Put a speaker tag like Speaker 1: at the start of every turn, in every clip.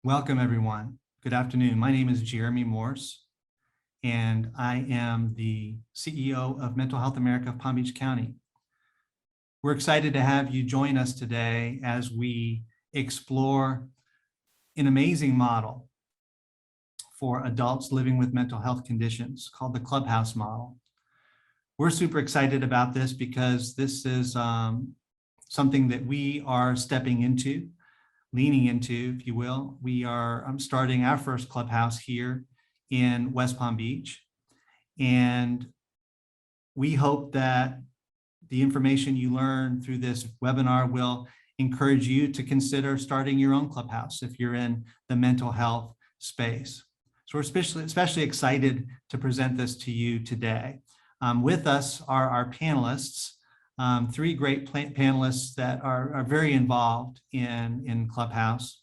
Speaker 1: Welcome, everyone. Good afternoon. My name is Jeremy Morse, and I am the CEO of Mental Health America of Palm Beach County. We're excited to have you join us today as we explore an amazing model for adults living with mental health conditions called the Clubhouse Model. We're super excited about this because this is something that we are stepping into, leaning into, if you will. We are starting our first clubhouse here in West Palm Beach. And we hope that the information you learn through this webinar will encourage you to consider starting your own clubhouse if you're in the mental health space. So we're especially excited to present this to you today. With us are our panelists. Three great panelists that are very involved in Clubhouse.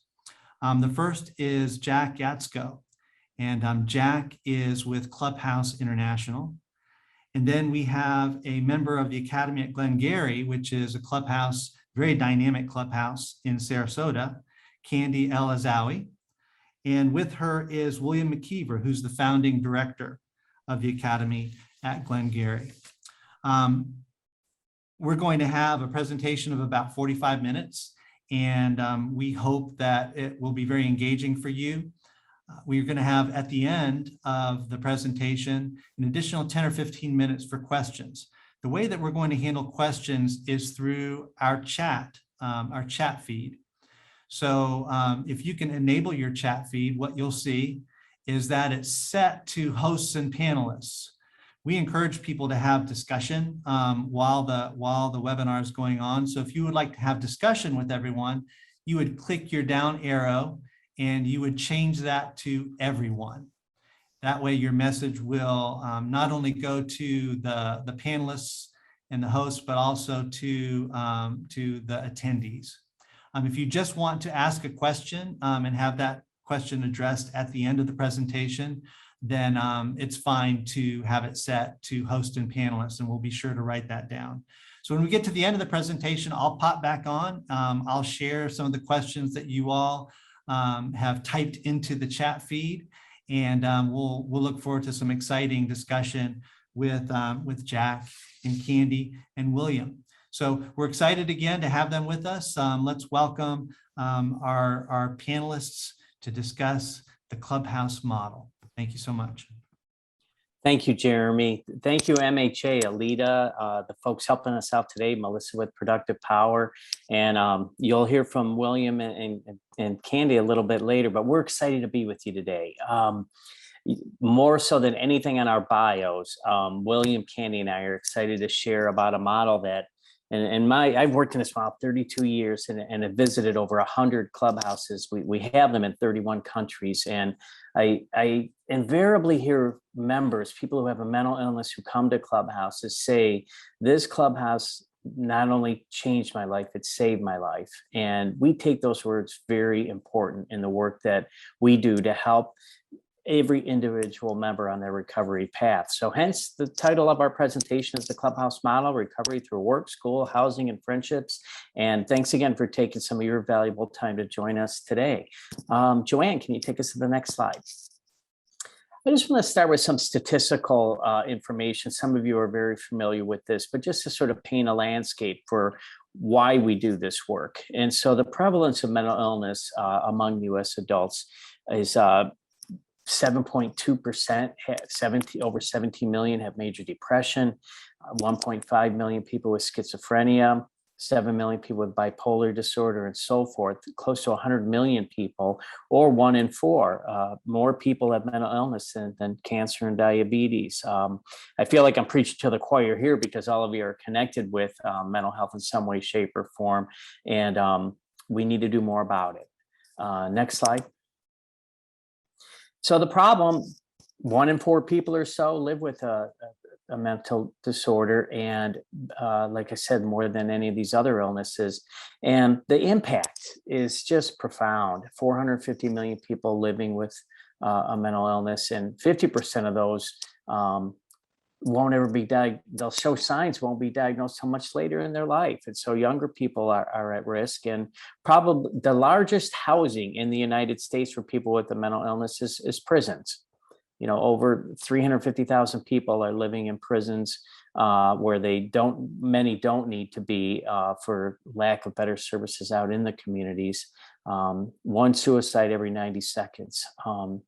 Speaker 1: The first is Jack Yatsko, and Jack is with Clubhouse International. And then we have a member of the Academy at Glengarry, which is a clubhouse, very dynamic clubhouse in Sarasota, Candy El Azawi. And with her is William McKeever, who's the founding director of the Academy at Glengarry. We're going to have a presentation of about 45 minutes, and we hope that it will be very engaging for you. We're going to have at the end of the presentation an additional 10 or 15 minutes for questions. The way that we're going to handle questions is through our chat feed. So if you can enable your chat feed, what you'll see is that it's set to hosts and panelists. We encourage people to have discussion while the webinar is going on. So if you would like to have discussion with everyone, you would click your down arrow and you would change that to everyone. That way your message will not only go to the panelists and the hosts, but also to the attendees. If you just want to ask a question and have that question addressed at the end of the presentation, then it's fine to have it set to host and panelists, and we'll be sure to write that down. So when we get to the end of the presentation, I'll pop back on. I'll share some of the questions that you all have typed into the chat feed, and we'll look forward to some exciting discussion with Jack and Candy and William. So we're excited again to have them with us. Let's welcome our panelists to discuss the Clubhouse model. Thank you so much.
Speaker 2: Thank you, Jeremy. Thank you, MHA, Alita, the folks helping us out today, Melissa with Productive Power. And you'll hear from William and Candy a little bit later, but we're excited to be with you today. More so than anything on our bios, William, Candy, and I are excited to share about a model that, I've worked in this model 32 years and have visited over 100 clubhouses. We have them in 31 countries. And I invariably hear members, people who have a mental illness who come to clubhouses say, this clubhouse not only changed my life, it saved my life. And we take those words very important in the work that we do to help every individual member on their recovery path. So hence the title of our presentation is the Clubhouse Model: Recovery Through Work, School, Housing, and Friendships. And thanks again for taking some of your valuable time to join us today. Joanne, can you take us to the next slide? I just want to start with some statistical information. Some of you are very familiar with this, but just to sort of paint a landscape for why we do this work. And so the prevalence of mental illness among US adults is 7.2%, over 17 million have major depression, 1.5 million people with schizophrenia, 7 million people with bipolar disorder, and so forth. Close to 100 million people, or 1 in 4, more people have mental illness than cancer and diabetes. I feel like I'm preaching to the choir here because all of you are connected with mental health in some way, shape, or form, and we need to do more about it. Next slide. So the problem, 1 in 4 people or so live with a mental disorder, and like I said, more than any of these other illnesses. And the impact is just profound. 450 million people living with a mental illness, and 50% of those won't ever be they'll show signs, won't be diagnosed till much later in their life. And so younger people are at risk. And probably the largest housing in the United States for people with a mental illness is prisons. You know, over 350,000 people are living in prisons where many don't need to be for lack of better services out in the communities. One suicide every 90 seconds.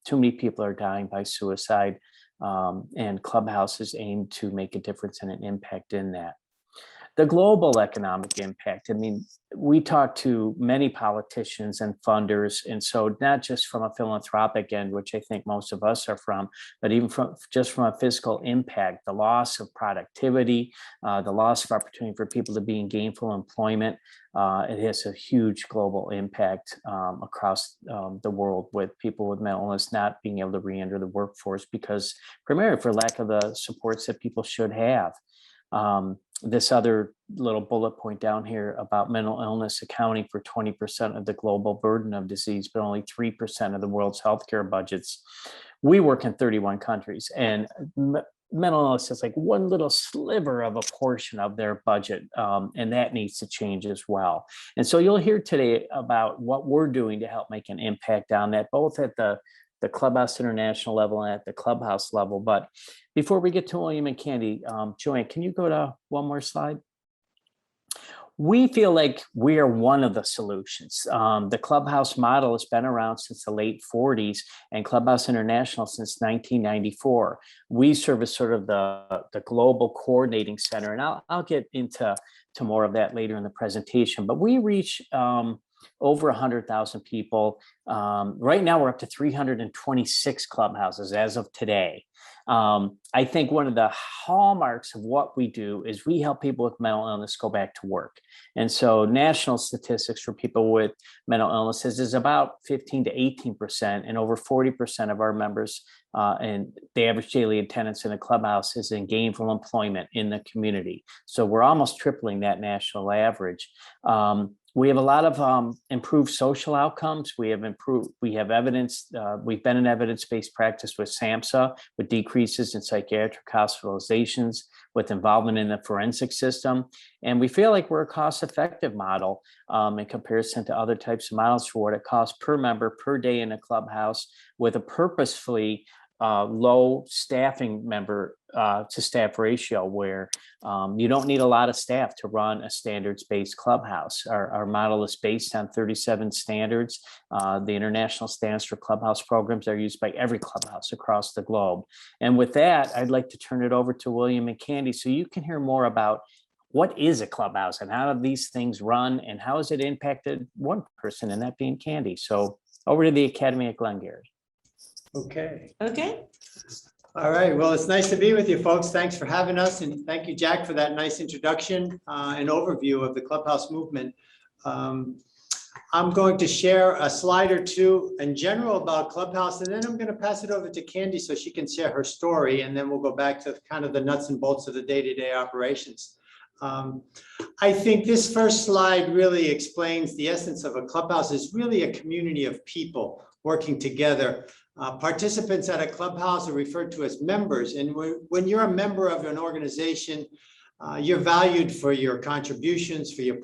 Speaker 2: Too many people are dying by suicide. And Clubhouses aim to make a difference and an impact in that. The global economic impact. I mean, we talk to many politicians and funders, and so not just from a philanthropic end, which I think most of us are from, but even from a physical impact, the loss of productivity, the loss of opportunity for people to be in gainful employment. It has a huge global impact across the world, with people with mental illness not being able to re-enter the workforce primarily for lack of the supports that people should have. This other little bullet point down here about mental illness accounting for 20% of the global burden of disease, but only 3% of the world's healthcare budgets. We work in 31 countries, and mental illness is like one little sliver of a portion of their budget, and that needs to change as well. And so you'll hear today about what we're doing to help make an impact on that, both at the Clubhouse International level and at the Clubhouse level. But before we get to William and Candy, Joanne, can you go to one more slide? We feel like we are one of the solutions. The Clubhouse model has been around since the late 40s, and Clubhouse International since 1994. We serve as sort of the global coordinating center, and I'll get into more of that later in the presentation. But we reach over 100,000 people. Right now, we're up to 326 clubhouses as of today. I think one of the hallmarks of what we do is we help people with mental illness go back to work. And so national statistics for people with mental illnesses is about 15 to 18%, and over 40% of our members and the average daily attendance in a clubhouse is in gainful employment in the community. So we're almost tripling that national average. We have a lot of improved social outcomes. We have evidence. We've been in evidence-based practice with SAMHSA, with decreases in psychiatric hospitalizations, with involvement in the forensic system. And we feel like we're a cost-effective model in comparison to other types of models for what it costs per member per day in a clubhouse, with a purposefully low staffing member to staff ratio, where you don't need a lot of staff to run a standards-based clubhouse. Our model is based on 37 standards. The international standards for clubhouse programs are used by every clubhouse across the globe. And with that, I'd like to turn it over to William and Candy so you can hear more about what is a clubhouse and how do these things run and how has it impacted one person, and that being Candy. So over to the Academy at Glengarry.
Speaker 3: Okay.
Speaker 4: Okay.
Speaker 3: All right. Well, it's nice to be with you folks. Thanks for having us. And thank you, Jack, for that nice introduction and overview of the Clubhouse movement. I'm going to share a slide or two in general about Clubhouse, and then I'm going to pass it over to Candy so she can share her story. And then we'll go back to kind of the nuts and bolts of the day-to-day operations. I think this first slide really explains the essence of a Clubhouse is really a community of people working together. Participants at a clubhouse are referred to as members. And when you're a member of an organization, you're valued for your contributions, for your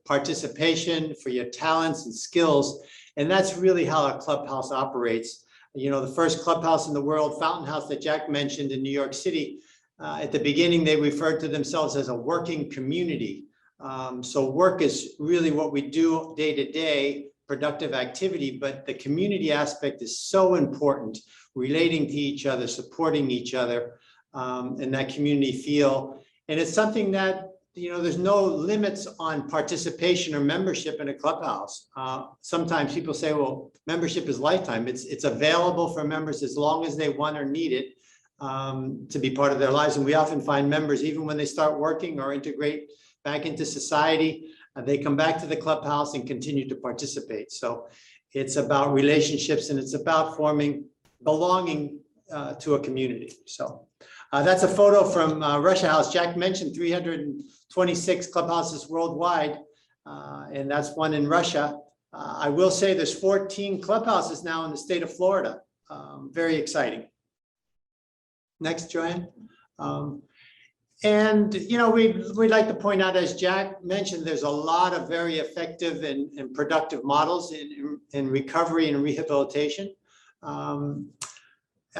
Speaker 3: participation, for your talents and skills. And that's really how a clubhouse operates. You know, the first clubhouse in the world, Fountain House, that Jack mentioned in New York City, at the beginning, they referred to themselves as a working community. So work is really what we do day to day, productive activity, but the community aspect is so important, relating to each other, supporting each other, and that community feel. And it's something that, you know, there's no limits on participation or membership in a clubhouse. Sometimes people say, well, membership is lifetime. It's available for members as long as they want or need it to be part of their lives. And we often find members, even when they start working or integrate back into society, they come back to the clubhouse and continue to participate. So it's about relationships and it's about forming belonging to a community. So that's a photo from Russia House. Jack mentioned 326 clubhouses worldwide, and that's one in Russia. I will say there's 14 clubhouses now in the state of Florida. Very exciting. Next, Joanne. And, you know, we'd like to point out, as Jack mentioned, there's a lot of very effective and productive models in recovery and rehabilitation.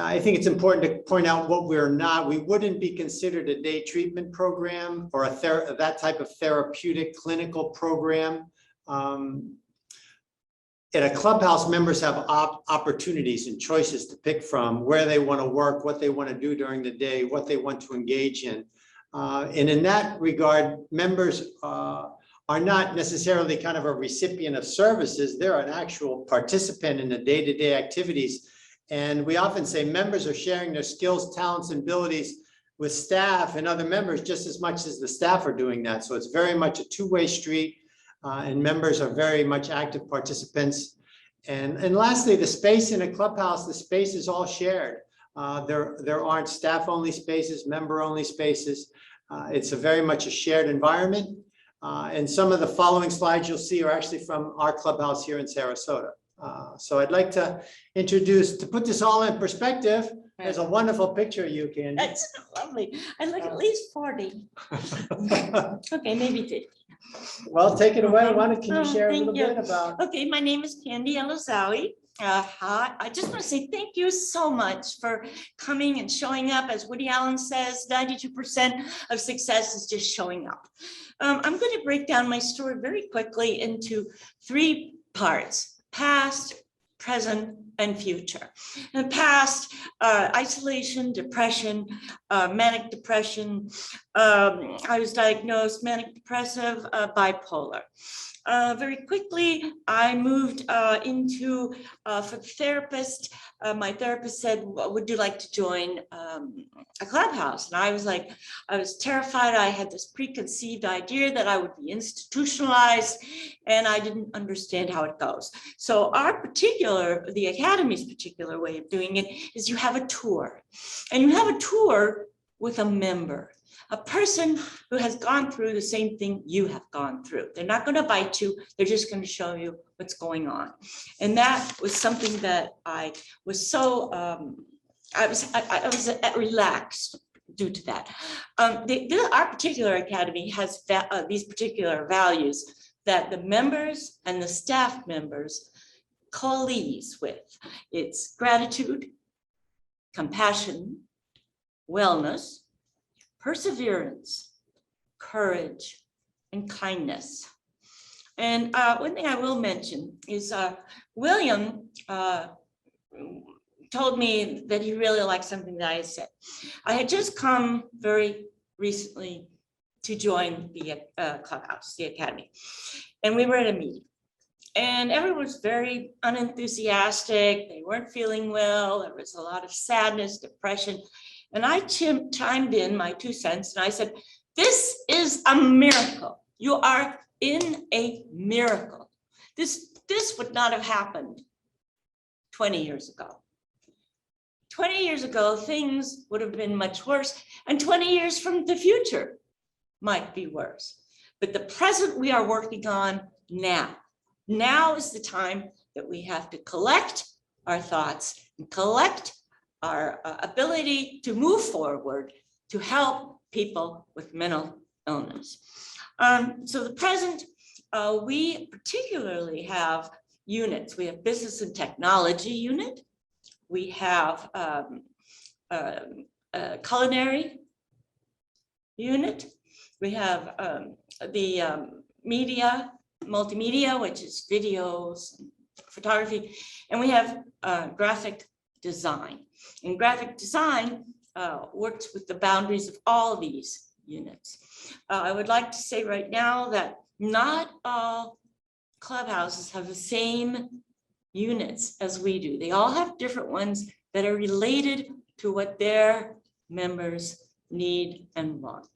Speaker 3: I think it's important to point out what we're not. We wouldn't be considered a day treatment program or that type of therapeutic clinical program. At a Clubhouse, members have opportunities and choices to pick from, where they want to work, what they want to do during the day, what they want to engage in. And in that regard, members are not necessarily kind of a recipient of services. They're an actual participant in the day-to-day activities. And we often say members are sharing their skills, talents, and abilities with staff and other members just as much as the staff are doing that. So it's very much a two-way street, and members are very much active participants. And lastly, the space in a Clubhouse, the space is all shared. There aren't staff-only spaces, member-only spaces. It's very much a shared environment. And some of the following slides you'll see are actually from our Clubhouse here in Sarasota. So I'd like to put this all in perspective. There's a wonderful picture of you, Candy.
Speaker 4: That's lovely. I look at least 40. Okay, maybe 50.
Speaker 3: Well, take it away. Can you share a
Speaker 4: Thank
Speaker 3: little
Speaker 4: you.
Speaker 3: bit about?
Speaker 4: Okay, my name is Candy Elazawi. Hi. I just want to say thank you so much for coming and showing up. As Woody Allen says, 92% of success is just showing up. I'm going to break down my story very quickly into 3 parts: past, present, and future. In the past, isolation, depression, manic depression. I was diagnosed manic depressive, bipolar. Very quickly, I moved into, for the therapist, my therapist said, would you like to join a Clubhouse? And I was terrified. I had this preconceived idea that I would be institutionalized, and I didn't understand how it goes. So the Academy's particular way of doing it is you have a tour, and you have a tour with a member, a person who has gone through the same thing you have gone through. They're not going to bite you. They're just going to show you what's going on. And that was something that I was so, I was relaxed due to that. Our particular academy has these particular values that the members and the staff members coalesce with. It's gratitude, compassion, wellness, perseverance, courage, and kindness. And one thing I will mention is William told me that he really liked something that I said. I had just come very recently to join the Clubhouse, the Academy, and we were at a meeting. And everyone was very unenthusiastic. They weren't feeling well. There was a lot of sadness, depression. And I chimed in my 2 cents and I said, this is a miracle. You are in a miracle. This would not have happened 20 years ago. 20 years ago, things would have been much worse. And 20 years from the future might be worse. But the present we are working on now. Now is the time that we have to collect our thoughts and collect our ability to move forward to help people with mental illness. So the present, we particularly have units. We have business and technology unit. We have a culinary unit. We have the multimedia, which is videos, photography, and we have graphic design. And graphic design works with the boundaries of all these units. I would like to say right now that not all Clubhouses have the same units as we do. They all have different ones that are related to what their members need and want.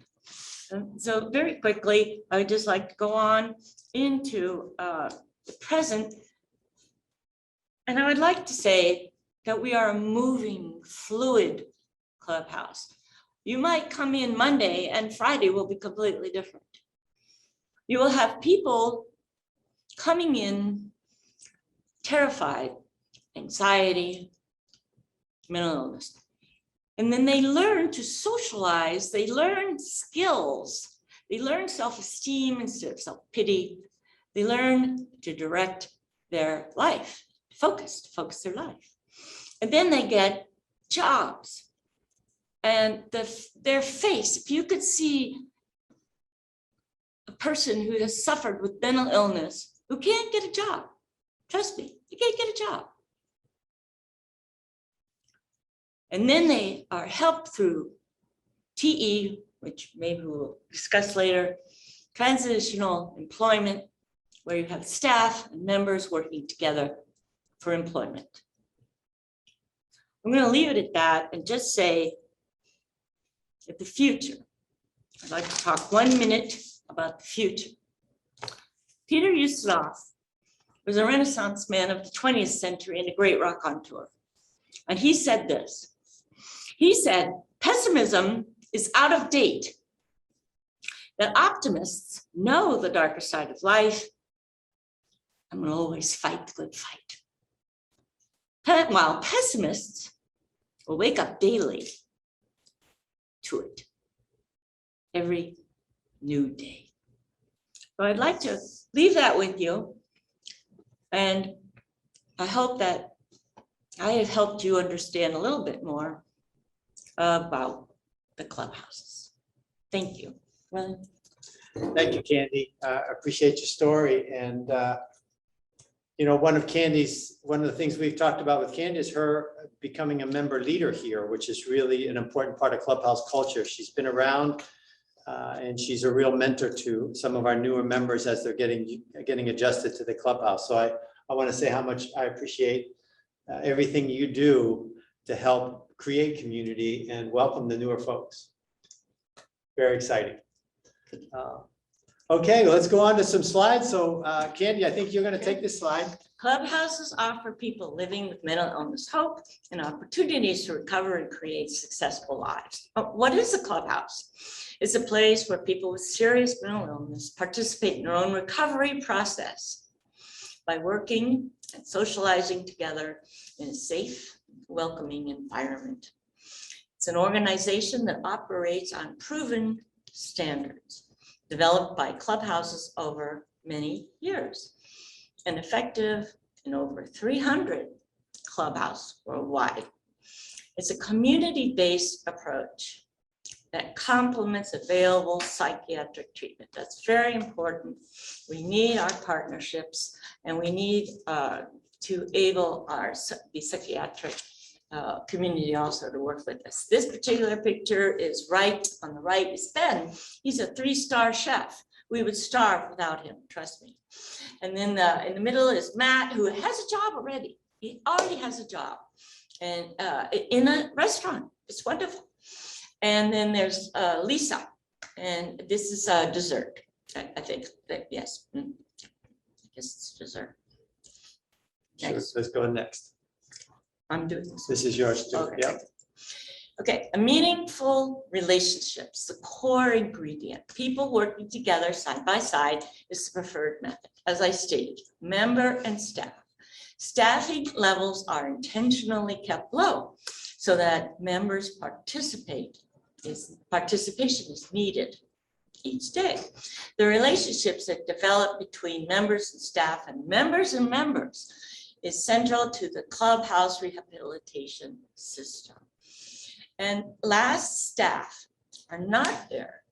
Speaker 4: So very quickly, I would just like to go on into the present. And I would like to say that we are a moving, fluid Clubhouse. You might come in Monday and Friday will be completely different. You will have people coming in terrified, anxiety, mental illness. And then they learn to socialize, they learn skills, they learn self-esteem instead of self-pity. They learn to direct their life, focus their life. And then they get jobs. And their face, if you could see a person who has suffered with mental illness, who can't get a job, trust me, you can't get a job. And then they are helped through TE, which maybe we'll discuss later, Transitional Employment, where you have staff and members working together for employment. I'm going to leave it at that and just say that the future, I'd like to talk 1 minute about the future. Peter Ustinov was a Renaissance man of the 20th century and a great raconteur. And he said this. He said, pessimism is out of date, that optimists know the darker side of life and will always fight the good fight. While pessimists will wake up daily to it every new day. So I'd like to leave that with you. And I hope that I have helped you understand a little bit more about the clubhouses. Thank you. Well,
Speaker 3: Thank you, Candy. Appreciate your story. And, you know, one of the things we've talked about with Candy is her becoming a member leader here, which is really an important part of Clubhouse culture. She's been around and she's a real mentor to some of our newer members as they're getting adjusted to the Clubhouse. So I want to say how much I appreciate everything you do to help create community and welcome the newer folks. Very exciting. Okay, well, let's go on to some slides. So Candy, I think you're going to take this slide.
Speaker 4: clubhouses offer people living with mental illness hope and opportunities to recover and create successful lives. What is a clubhouse? It's a place where people with serious mental illness participate in their own recovery process by working and socializing together in a safe, welcoming environment. It's an organization that operates on proven standards developed by clubhouses over many years and effective in over 300 clubhouses worldwide. It's a community-based approach that complements available psychiatric treatment. That's very important. We need our partnerships and we need to enable the psychiatric community also to work with us. This particular picture is right on the right is Ben. He's a 3-star chef. We would starve without him, trust me. And then in the middle is Matt, who has a job already. He already has a job and in a restaurant. It's wonderful. And then there's Lisa, and this is dessert. I think that, yes, I guess it's dessert.
Speaker 3: Sure, let's go next.
Speaker 4: I'm doing this.
Speaker 3: This is yours too.
Speaker 4: Okay.
Speaker 3: Yep.
Speaker 4: Okay, a meaningful relationships, the core ingredient. People working together side by side is the preferred method. As I stated, member and staff. Staffing levels are intentionally kept low so that members participation is needed each day. The relationships that develop between members and staff and members is central to the clubhouse rehabilitation system. And last, staff are not there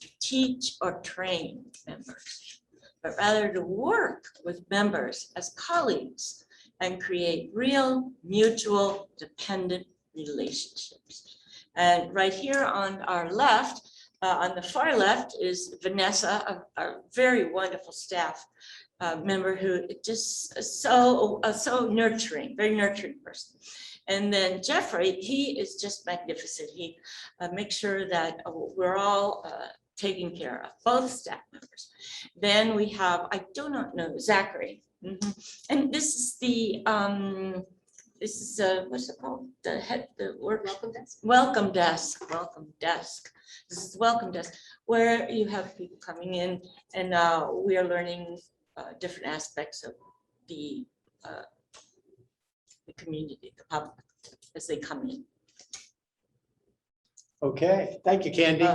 Speaker 4: to teach or train members, but rather to work with members as colleagues and create real mutual dependent relationships. And right here on our left, on the far left is Vanessa, a very wonderful staff member who just so nurturing, very nurturing person. And then Jeffrey, he is just magnificent. He makes sure that we're all taken care of, both staff members. Then we have, I do not know, Zachary. And this is the, what's it called? The work. Welcome desk. Welcome desk. Welcome desk. This is the welcome desk where you have people coming in and we are learning different aspects of the community, the public, as they come in.
Speaker 3: Okay, thank you, Candy.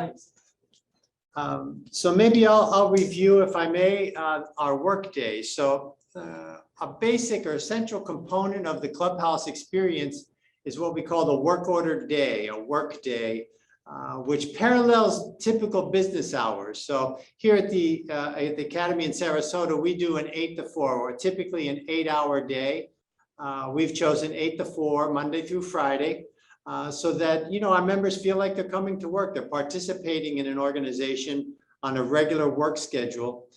Speaker 3: So maybe I'll review, if I may, our work day. So a basic or essential component of the Clubhouse experience is what we call the work order day, a work day, which parallels typical business hours. So here at the Academy in Sarasota, we do an 8 to 4, or typically an 8-hour day. We've chosen 8 to 4, Monday through Friday. So that, you know, our members feel like they're coming to work, they're participating in an organization on a regular work schedule.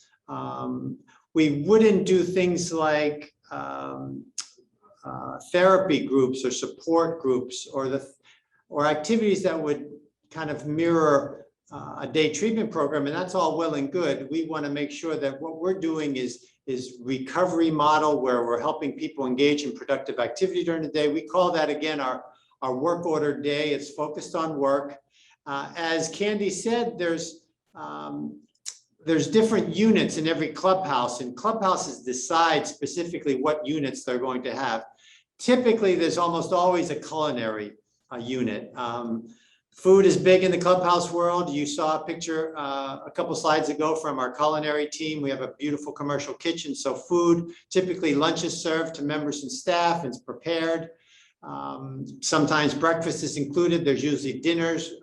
Speaker 3: We wouldn't do things like therapy groups or support groups or activities that would kind of mirror a day treatment program, and that's all well and good. We want to make sure that what we're doing is recovery model, where we're helping people engage in productive activity during the day. We call that, again, our work order day. It's focused on work. As Candy said, there's different units in every clubhouse, and clubhouses decide specifically what units they're going to have. Typically, there's almost always a culinary unit. Food is big in the clubhouse world. You saw a picture a couple slides ago from our culinary team. We have a beautiful commercial kitchen. So food, typically lunch is served to members and staff, and it's prepared. Sometimes breakfast is included. There's usually dinners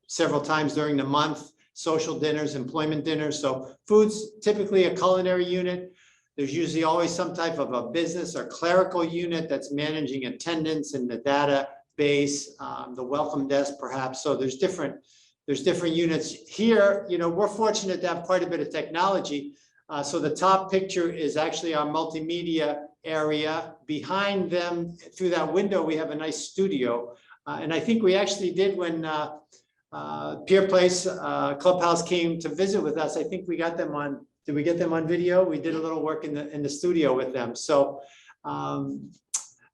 Speaker 3: several times during the month, social dinners, employment dinners. So food's typically a culinary unit. There's usually always some type of a business or clerical unit that's managing attendance and the database, the welcome desk perhaps. So there's different units here. You know, we're fortunate to have quite a bit of technology. So the top picture is actually our multimedia area. Behind them, through that window, we have a nice studio. And I think we actually did, when Peer Place Clubhouse came to visit with us, I think we got them on, did we get them on video? We did a little work in the studio with them. So, and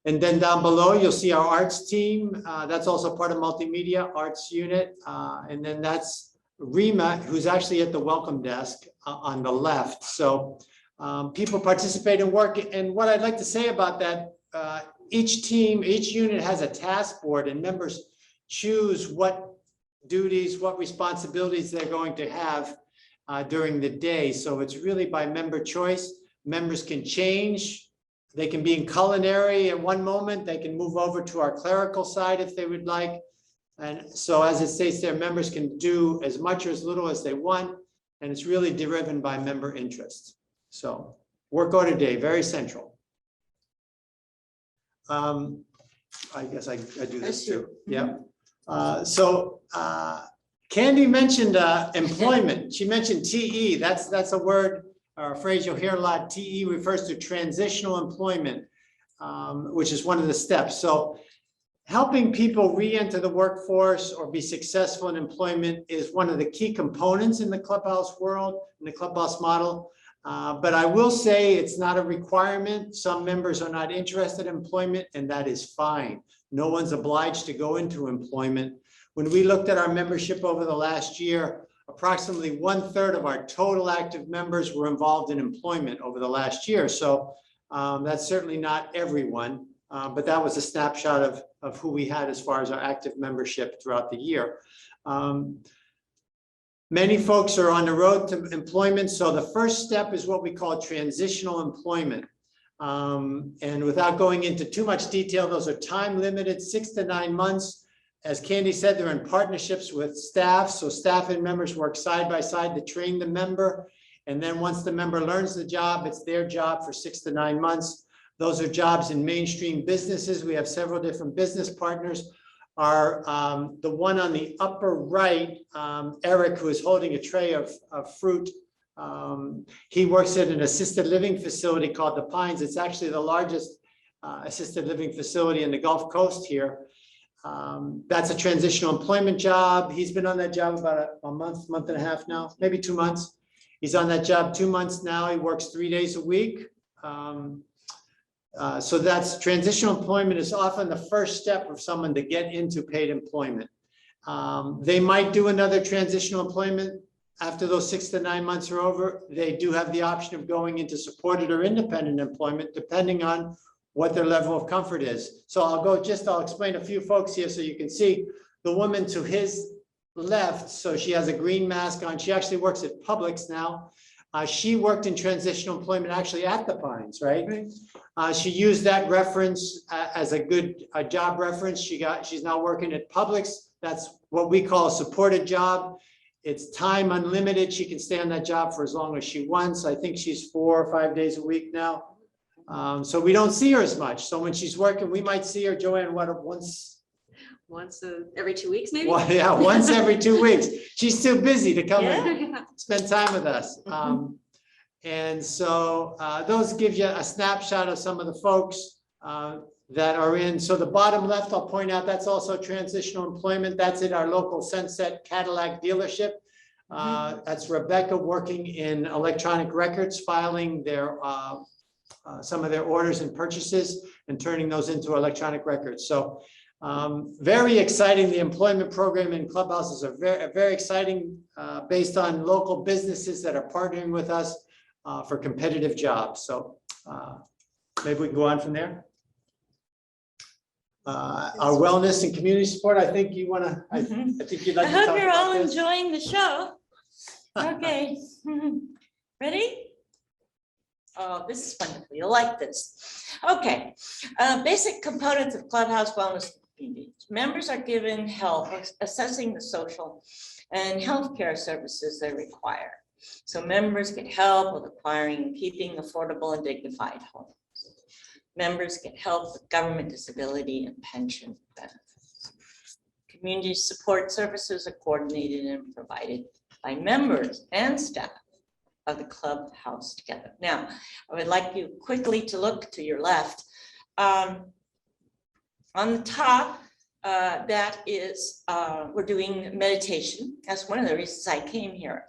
Speaker 3: then down below, you'll see our arts team. That's also part of multimedia, arts unit. And then that's Rima, who's actually at the welcome desk on the left. So people participate in work. And what I'd like to say about that, each team, each unit has a task board, and members choose what duties, what responsibilities they're going to have during the day. So it's really by member choice. Members can change. They can be in culinary at one moment. They can move over to our clerical side if they would like. And so, as it states there, members can do as much or as little as they want. And it's really driven by member interest. So work order day, very central. I guess I do this too. Yeah. Candy mentioned employment. She mentioned TE. That's a word or a phrase you'll hear a lot. TE refers to transitional employment, which is one of the steps. So helping people re-enter the workforce or be successful in employment is one of the key components in the Clubhouse world, in the Clubhouse model. But I will say it's not a requirement. Some members are not interested in employment, and that is fine. No one's obliged to go into employment. When we looked at our membership over the last year, approximately 1/3 of our total active members were involved in employment over the last year. So that's certainly not everyone, but that was a snapshot of who we had as far as our active membership throughout the year. Many folks are on the road to employment. So the first step is what we call transitional employment. And without going into too much detail, those are time limited, 6 to 9 months. As Candy said, they're in partnerships with staff. So staff and members work side by side to train the member. And then once the member learns the job, it's their job for 6 to 9 months. Those are jobs in mainstream businesses. We have several different business partners. The one on the upper right, Eric, who is holding a tray of fruit, he works at an assisted living facility called The Pines. It's actually the largest assisted living facility in the Gulf Coast here. That's a transitional employment job. He's been on that job about a month and a half now, maybe 2 months. He's on that job 2 months now. He works 3 days a week. So that's transitional employment is often the first step of someone to get into paid employment. They might do another transitional employment after those 6 to 9 months are over. They do have the option of going into supported or independent employment, depending on what their level of comfort is. So I'll explain a few folks here so you can see. The woman to his left, so she has a green mask on. She actually works at Publix now. She worked in transitional employment actually at the Pines, right? She used that reference as a good job reference. She's now working at Publix. That's what we call a supported job. It's time unlimited. She can stay on that job for as long as she wants. I think she's 4 or 5 days a week now. So we don't see her as much. So when she's working, we might see her, Joanne,
Speaker 5: Once every 2 weeks, maybe?
Speaker 3: well, yeah, once every 2 weeks. She's too busy to come and
Speaker 5: Yeah.
Speaker 3: spend time with us. And so those give you a snapshot of some of the folks that are in. So the bottom left, I'll point out, that's also transitional employment. That's at our local Sunset Cadillac dealership. That's Rebecca working in electronic records, filing their some of their orders and purchases and turning those into electronic records. So very exciting. The employment program in Clubhouses are very exciting, based on local businesses that are partnering with us for competitive jobs. So maybe we can go on from there. Our wellness and community support. I think you want to. I think you'd like
Speaker 4: I
Speaker 3: to
Speaker 4: hope
Speaker 3: talk
Speaker 4: you're all
Speaker 3: about this.
Speaker 4: enjoying the show. Okay, ready? Oh, this is wonderful. You'll like this. Okay, basic components of Clubhouse Wellness Community. Members are given help assessing the social and healthcare services they require. So members get help with acquiring and keeping affordable and dignified homes. Members get help with government disability and pension benefits. Community support services are coordinated and provided by members and staff of the Clubhouse together. Now, I would like you quickly to look to your left. On the top, that is, we're doing meditation. That's one of the reasons I came here.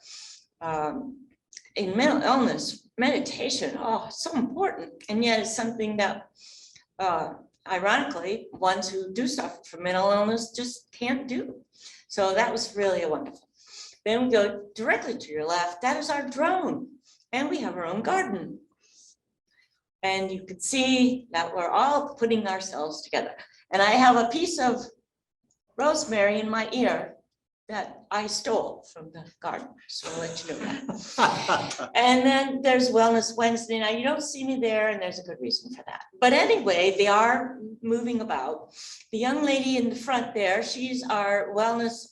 Speaker 4: In mental illness, meditation, oh, it's so important. And yet it's something that, ironically, ones who do suffer from mental illness just can't do. So that was really wonderful. Then we go directly to your left. That is our drone. And we have our own garden. And you can see that we're all putting ourselves together. And I have a piece of rosemary in my ear that I stole from the garden. So I'll let you know that. And then there's Wellness Wednesday. Now you don't see me there, and there's a good reason for that. But anyway, they are moving about. The young lady in the front there, she's our Wellness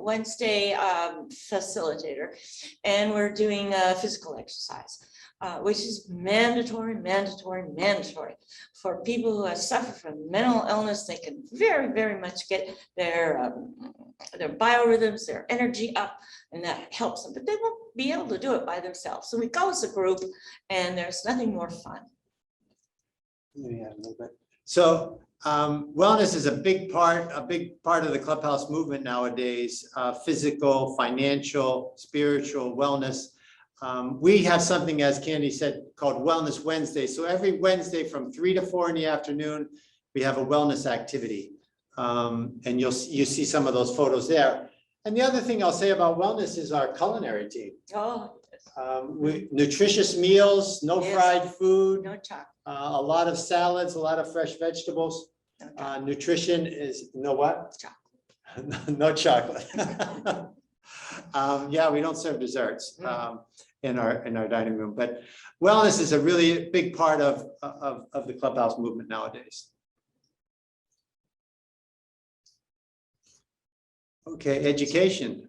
Speaker 4: Wednesday facilitator. And we're doing physical exercise, which is mandatory for people who have suffered from mental illness. They can very much get their biorhythms, their energy up, and that helps them, but they won't be able to do it by themselves. So we go as a group, and there's nothing more fun.
Speaker 3: Yeah, a little bit. So wellness is a big part of the Clubhouse movement nowadays. Physical, financial, spiritual wellness. We have something, as Candy said, called Wellness Wednesday. So every Wednesday from 3 to 4 in the afternoon, we have a wellness activity. And you see some of those photos there. And the other thing I'll say about wellness is our culinary team.
Speaker 4: Oh,
Speaker 3: Nutritious meals, no
Speaker 4: Yes.
Speaker 3: fried food,
Speaker 4: no chocolate.
Speaker 3: a lot of salads, a lot of fresh vegetables.
Speaker 4: No chocolate.
Speaker 3: Nutrition is no what?
Speaker 4: Chocolate.
Speaker 3: No chocolate. Yeah, we don't serve desserts in our dining room, but wellness is a really big part of the Clubhouse movement nowadays. Okay, education.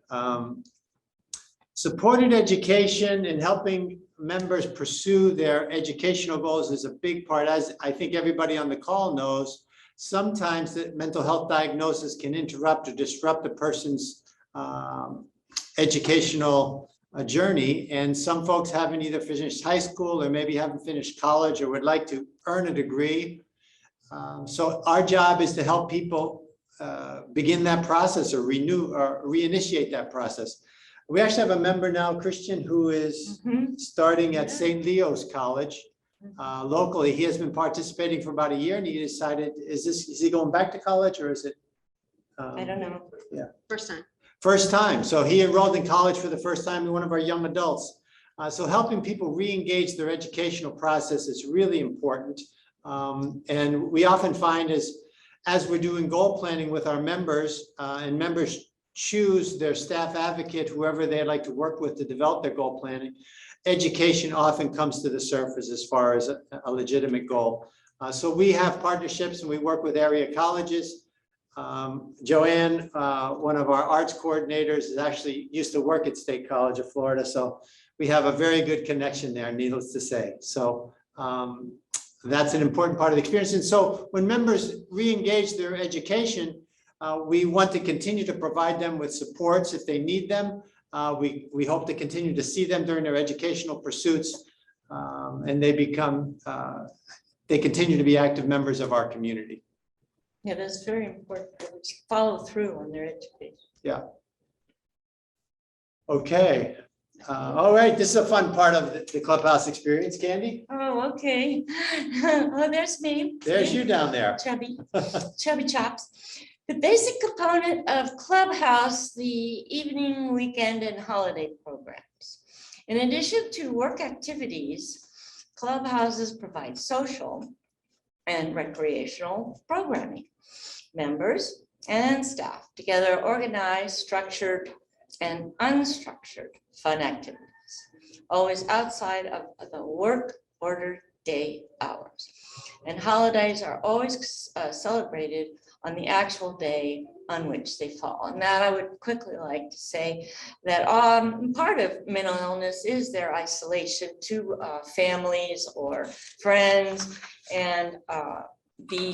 Speaker 3: Supported education and helping members pursue their educational goals is a big part. As I think everybody on the call knows, sometimes the mental health diagnosis can interrupt or disrupt a person's educational journey. And some folks haven't either finished high school or maybe haven't finished college or would like to earn a degree. So our job is to help people begin that process or renew or reinitiate that process. We actually have a member now, Christian, who is starting at St. Leo's College locally. He has been participating for about a year, and he decided, is he going back to college, or is it?
Speaker 4: I don't know.
Speaker 3: Yeah.
Speaker 5: First time.
Speaker 3: First time. So he enrolled in college for the first time, one of our young adults. So helping people re-engage their educational process is really important. And we often find as we're doing goal planning with our members, and members choose their staff advocate, whoever they'd like to work with to develop their goal planning, education often comes to the surface as far as a legitimate goal. So we have partnerships and we work with area colleges. Joanne, one of our arts coordinators, is actually used to work at State College of Florida. So we have a very good connection there, needless to say. So that's an important part of the experience. And so when members re-engage their education, we want to continue to provide them with supports if they need them. We hope to continue to see them during their educational pursuits, and they continue to be active members of our community.
Speaker 4: Yeah, that's very important. Follow through on their education.
Speaker 3: Yeah. Okay. All right. This is a fun part of the Clubhouse experience, Candy.
Speaker 4: Oh, okay. Oh, there's me.
Speaker 3: There's you down there.
Speaker 4: Chubby chops. The basic component of Clubhouse, the evening, weekend, and holiday programs. In addition to work activities, Clubhouses provide social and recreational programming. Members and staff together organize structured and unstructured fun activities, always outside of the work ordered day hours. And holidays are always celebrated on the actual day on which they fall. And that I would quickly like to say that part of mental illness is their isolation to families or friends. And the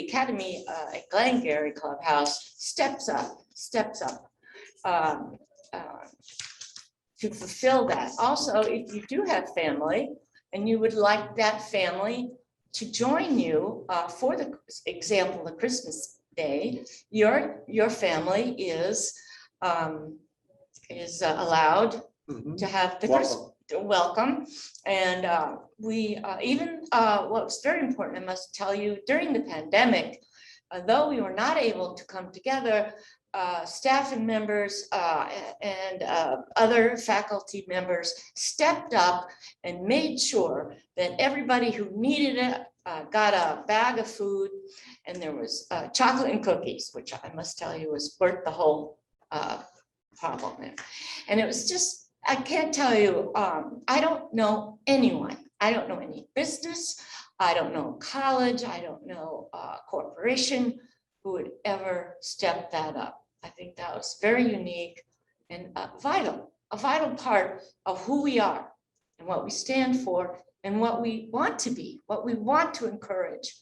Speaker 4: Academy at Glengarry Clubhouse steps up to fulfill that. Also, if you do have family and you would like that family to join you for the example, the Christmas day, your family is allowed to have the welcome. And we even what was very important, I must tell you, during the pandemic, though we were not able to come together, staff and members and other faculty members stepped up and made sure that everybody who needed it got a bag of food, and there was chocolate and cookies, which I must tell you was worth the whole problem. And it was just, I can't tell you, I don't know anyone. I don't know any business. I don't know college. I don't know corporation who would ever step that up. I think that was very unique and a vital part of who we are and what we stand for and what we want to be, what we want to encourage.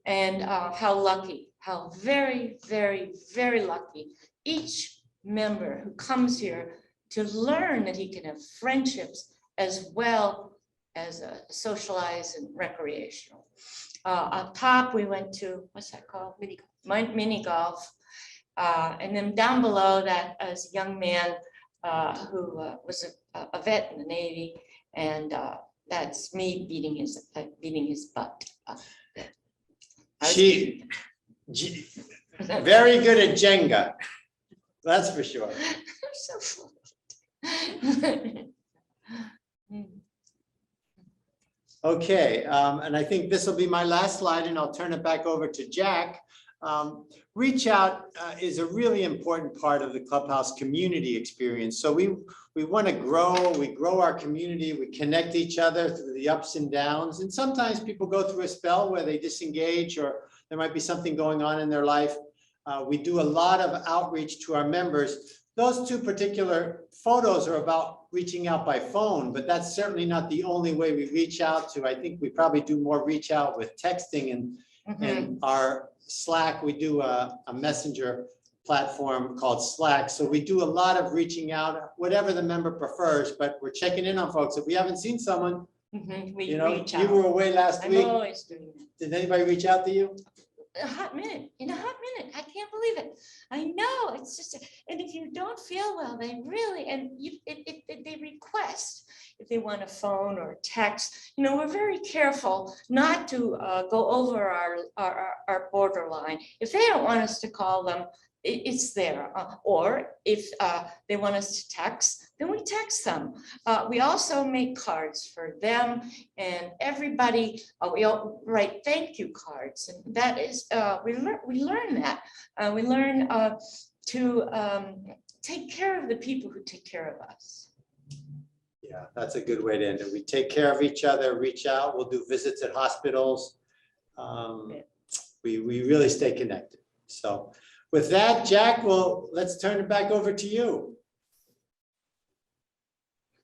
Speaker 4: And how very, very, very lucky each member who comes here to learn that he can have friendships as well as socialize and recreational. Up top, we went to, what's that called? Mini golf. And then down below that is a young man who was a vet in the Navy, and that's me beating his butt.
Speaker 3: She very good at Jenga, that's for sure.
Speaker 4: So
Speaker 3: Okay, and I think this will be my last slide, and I'll turn it back over to Jack. Reach out is a really important part of the Clubhouse community experience. So we want to grow our community, we connect each other through the ups and downs. And sometimes people go through a spell where they disengage, or there might be something going on in their life. We do a lot of outreach to our members. Those two particular photos are about reaching out by phone, but that's certainly not the only way we reach out to. I think we probably do more reach out with texting and our Slack. We do a messenger platform called Slack. So we do a lot of reaching out, whatever the member prefers, but we're checking in on folks. If we haven't seen someone, you know, you were away last week.
Speaker 4: I'm always doing that.
Speaker 3: Did anybody reach out to you?
Speaker 4: In a hot minute. I can't believe it. I know, it's just, and if you don't feel well, they really, and if they request, if they want a phone or a text, you know, we're very careful not to go over our borderline. If they don't want us to call them, it's there. Or if they want us to text, then we text them. We also make cards for them and everybody. We all write thank you cards, and that is we learn that. We learn to take care of the people who take care of us.
Speaker 3: Yeah, that's a good way to end it. We take care of each other, reach out. We'll do visits at hospitals. We really stay connected. So with that, Jack, well, let's turn it back over to you.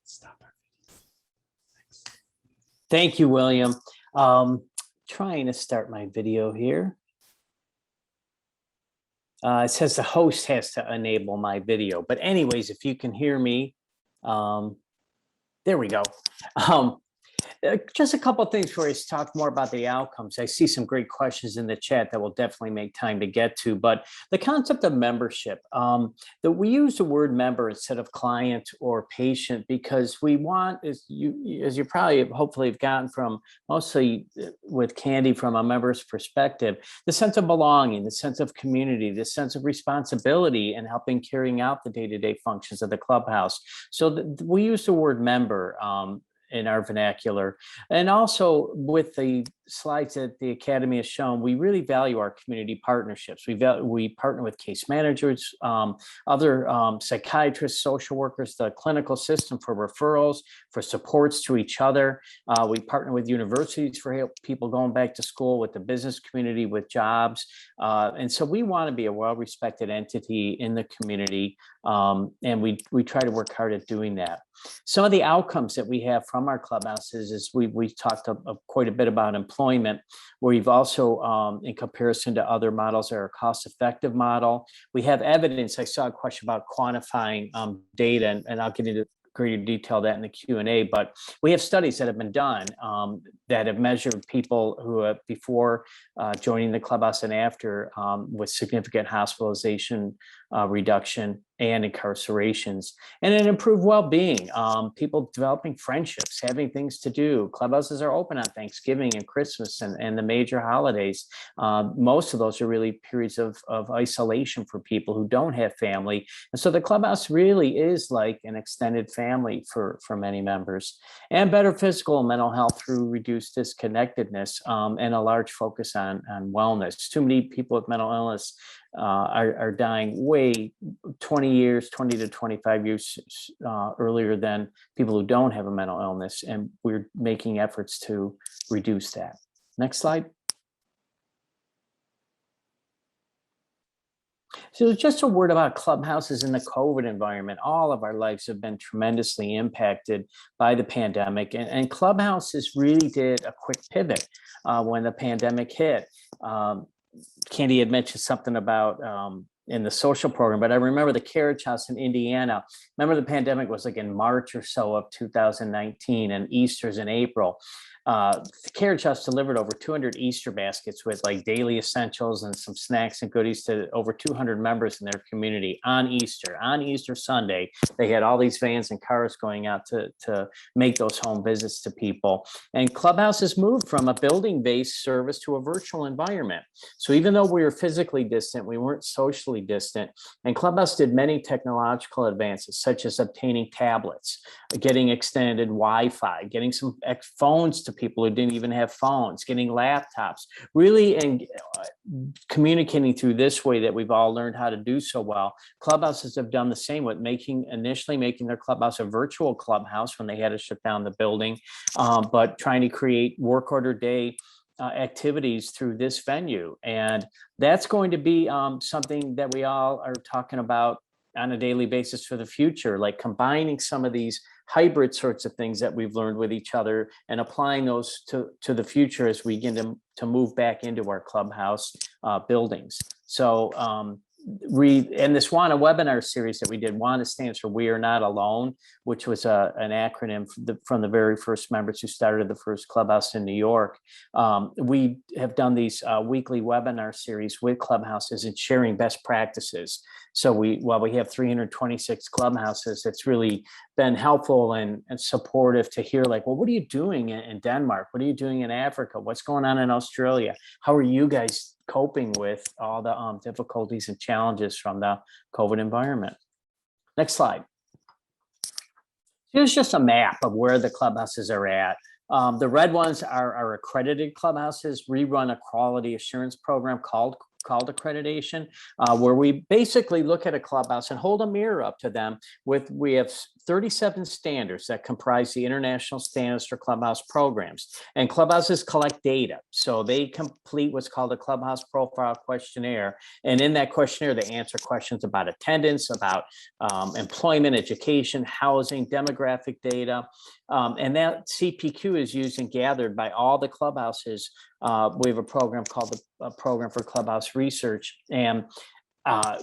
Speaker 3: Stop our video. Thanks.
Speaker 2: Thank you, William. Trying to start my video here. It says the host has to enable my video, but anyways, if you can hear me, there we go. Just a couple of things before I talk more about the outcomes. I see some great questions in the chat that we'll definitely make time to get to, but the concept of membership, that we use the word member instead of client or patient because we want, as you probably hopefully have gotten from mostly with Candy from a member's perspective, the sense of belonging, the sense of community, the sense of responsibility and helping carrying out the day-to-day functions of the clubhouse. So we use the word member in our vernacular. And also with the slides that the Academy has shown, we really value our community partnerships. We partner with case managers, other psychiatrists, social workers, the clinical system for referrals, for supports to each other. We partner with universities for help people going back to school, with the business community, with jobs. And so we want to be a well-respected entity in the community. And we try to work hard at doing that. Some of the outcomes that we have from our clubhouses is we've talked quite a bit about employment, where we've also, in comparison to other models, are a cost-effective model. We have evidence. I saw a question about quantifying data, and I'll get into greater detail that in the Q&A, but we have studies that have been done that have measured people who have before joining the clubhouse and after with significant hospitalization reduction and incarcerations, and an improved well-being, people developing friendships, having things to do. Clubhouses are open on Thanksgiving and Christmas and the major holidays. Most of those are really periods of isolation for people who don't have family. And so the clubhouse really is like an extended family for many members. And better physical and mental health through reduced disconnectedness and a large focus on wellness. Too many people with mental illness are dying way 20 to 25 years earlier than people who don't have a mental illness. And we're making efforts to reduce that. Next slide. So just a word about clubhouses in the COVID environment. All of our lives have been tremendously impacted by the pandemic, and clubhouses really did a quick pivot when the pandemic hit. Candy had mentioned something about in the social program, but I remember the Carriage House in Indiana. Remember the pandemic was like in March or so of 2019 and Easter's in April. The Carriage House delivered over 200 Easter baskets with like daily essentials and some snacks and goodies to over 200 members in their community on Easter Sunday. They had all these vans and cars going out to make those home visits to people. And Clubhouses moved from a building-based service to a virtual environment. So even though we were physically distant, we weren't socially distant. And Clubhouse did many technological advances, such as obtaining tablets, getting extended Wi-Fi, getting some phones to people who didn't even have phones, getting laptops, really, and communicating through this way that we've all learned how to do so well. Clubhouses have done the same with initially making their clubhouse a virtual clubhouse when they had to shut down the building, but trying to create work order day activities through this venue. And that's going to be something that we all are talking about on a daily basis for the future, like combining some of these hybrid sorts of things that we've learned with each other and applying those to the future as we begin to move back into our clubhouse buildings. So and this WANA webinar series that we did, WANA stands for We Are Not Alone, which was an acronym from the very first members who started the first clubhouse in New York. We have done these weekly webinar series with clubhouses and sharing best practices. So while we have 326 clubhouses, it's really been helpful and supportive to hear like, well, what are you doing in Denmark? What are you doing in Africa? What's going on in Australia? How are you guys coping with all the difficulties and challenges from the COVID environment? Next slide. Here's just a map of where the clubhouses are at. The red ones are our accredited clubhouses. We run a quality assurance program called Accreditation, where we basically look at a clubhouse and hold a mirror up to them we have 37 standards that comprise the international standards for clubhouse programs. And clubhouses collect data. So they complete what's called a clubhouse profile questionnaire. And in that questionnaire, they answer questions about attendance, about employment, education, housing, demographic data. And that CPQ is used and gathered by all the clubhouses. We have a program called the Program for Clubhouse Research, and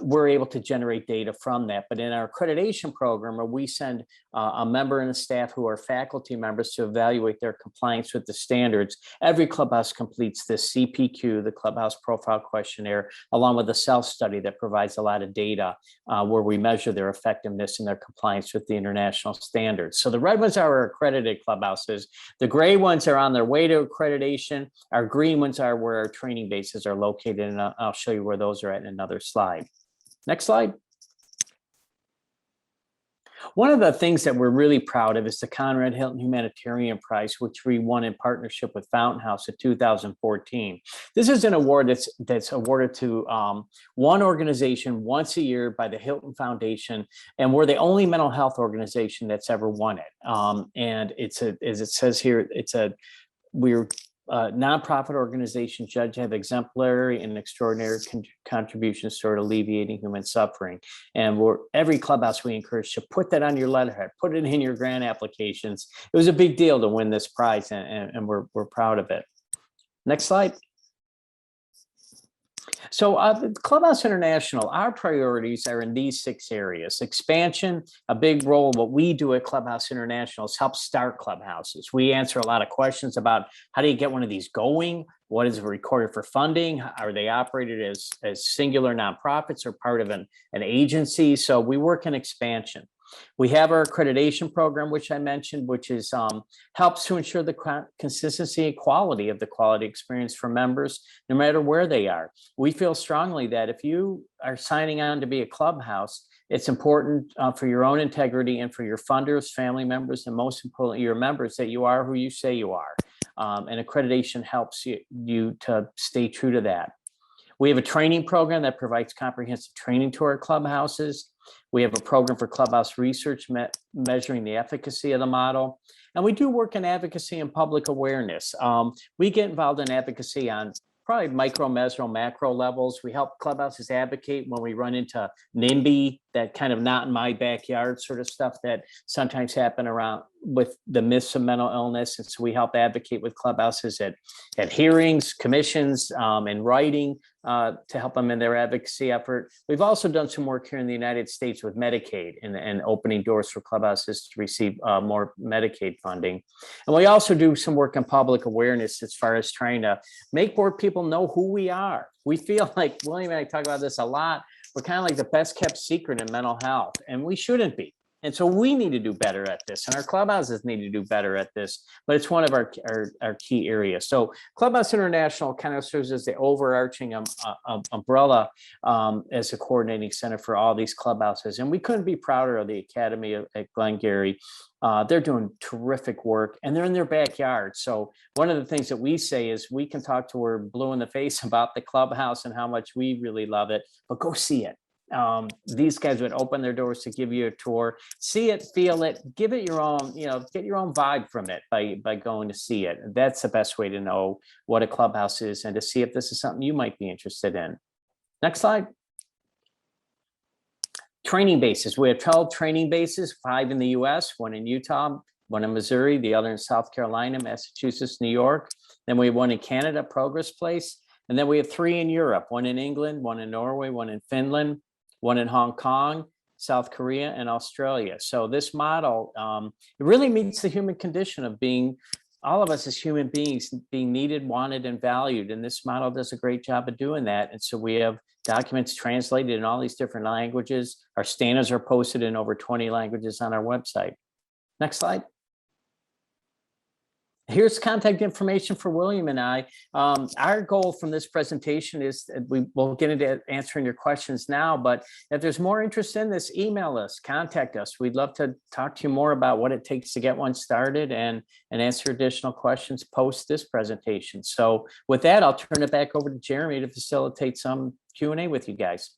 Speaker 2: we're able to generate data from that. But in our accreditation program, where we send a member and a staff who are faculty members to evaluate their compliance with the standards, every clubhouse completes this CPQ, the Clubhouse Profile Questionnaire, along with a self-study that provides a lot of data where we measure their effectiveness and their compliance with the international standards. So the red ones are our accredited clubhouses. The gray ones are on their way to accreditation. Our green ones are where our training bases are located, and I'll show you where those are at in another slide. Next slide. One of the things that we're really proud of is the Conrad Hilton Humanitarian Prize, which we won in partnership with Fountain House in 2014. This is an award that's awarded to one organization once a year by the Hilton Foundation, and we're the only mental health organization that's ever won it. And it's as it says here, we're nonprofit organization judged to have exemplary and extraordinary contributions toward alleviating human suffering. And every clubhouse we encourage to put that on your letterhead, put it in your grant applications. It was a big deal to win this prize, and we're proud of it. Next slide. So Clubhouse International, our priorities are in these 6 areas. Expansion, a big role. What we do at Clubhouse International is help start clubhouses. We answer a lot of questions about how do you get one of these going? What is recorded for funding? Are they operated as singular nonprofits or part of an agency? So we work in expansion. We have our accreditation program, which I mentioned, which is helps to ensure the consistency and quality of the quality experience for members, no matter where they are. We feel strongly that if you are signing on to be a clubhouse, it's important for your own integrity and for your funders, family members, and most importantly, your members, that you are who you say you are. And accreditation helps you to stay true to that. We have a training program that provides comprehensive training to our clubhouses. We have a program for clubhouse research measuring the efficacy of the model. And we do work in advocacy and public awareness. We get involved in advocacy on probably micro, meso, macro levels. We help clubhouses advocate when we run into NIMBY, that kind of not in my backyard sort of stuff that sometimes happen around with the myths of mental illness. And so we help advocate with clubhouses at hearings, commissions, and writing to help them in their advocacy effort. We've also done some work here in the United States with Medicaid and opening doors for clubhouses to receive more Medicaid funding. And we also do some work in public awareness as far as trying to make more people know who we are. We feel like, William and I talk about this a lot, we're kind of like the best kept secret in mental health, and we shouldn't be. And so we need to do better at this, and our clubhouses need to do better at this, but it's one of our key areas. So Clubhouse International kind of serves as the overarching umbrella as a coordinating center for all these clubhouses. And we couldn't be prouder of the Academy at Glengarry. They're doing terrific work, and they're in their backyard. So one of the things that we say is we can talk to her blue in the face about the clubhouse and how much we really love it, but go see it. These guys would open their doors to give you a tour, see it, feel it, give it your own, get your own vibe from it by going to see it. That's the best way to know what a clubhouse is and to see if this is something you might be interested in. Next slide. Training bases. We have 12 training bases, 5 in the US, 1 in Utah, 1 in Missouri, the other in South Carolina, Massachusetts, New York. Then we have 1 in Canada, Progress Place. And then we have 3 in Europe, 1 in England, 1 in Norway, 1 in Finland, 1 in Hong Kong, South Korea, and Australia. So this model, it really meets the human condition of being, all of us as human beings, being needed, wanted, and valued. And this model does a great job of doing that. And so we have documents translated in all these different languages. Our standards are posted in over 20 languages on our website. Next slide. Here's contact information for William and I. Our goal from this presentation is we'll get into answering your questions now, but if there's more interest in this, email us, contact us. We'd love to talk to you more about what it takes to get one started and answer additional questions post this presentation. So with that, I'll turn it back over to Jeremy to facilitate some Q&A with you guys.